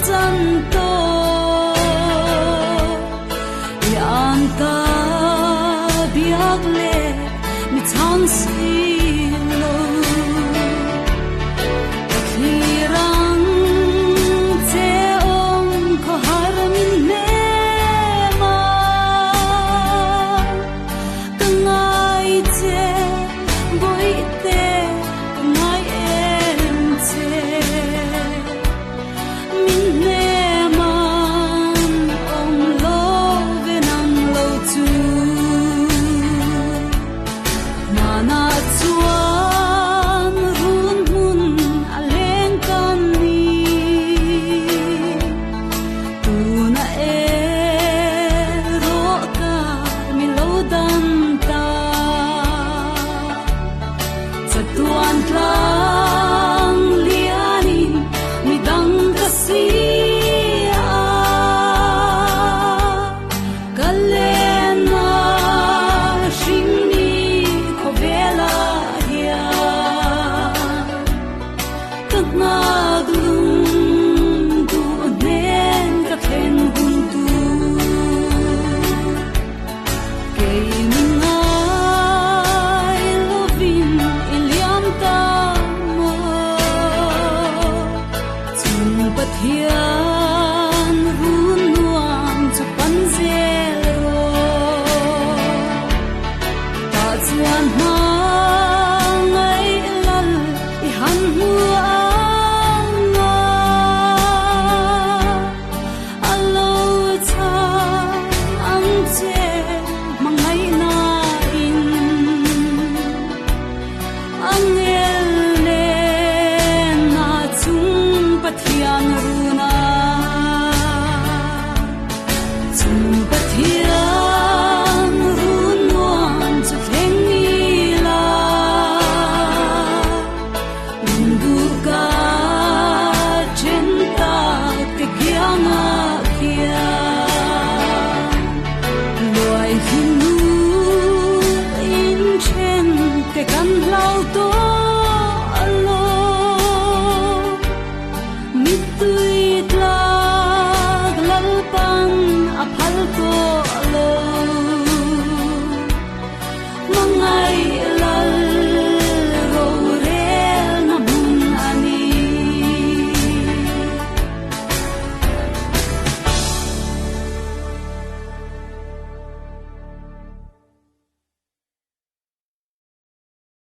chân to yan ta biak le mi chang si lo khi rang che om ko har min ne ma tangai che boi te tangai em che min ne man om lo venam lo tu mana chuan run mun aleng kan ni tu na ro ka mi lo dan ta chatuan tlang liani mi dang ka si a kalena shing ni ko vela ya kana dum du nen ka khen gun tu ke nai lovin iliam ta mo chung pathian run nuam chu pan zelo ta chuan ma ngai lal I han mu anga alo cha ang che mangai na in ang el le na chung pathian runa chung pathian run nuam chu thleng ni la undu ka chen ta ke gyanga kia loài hin nu in chen te kan lau to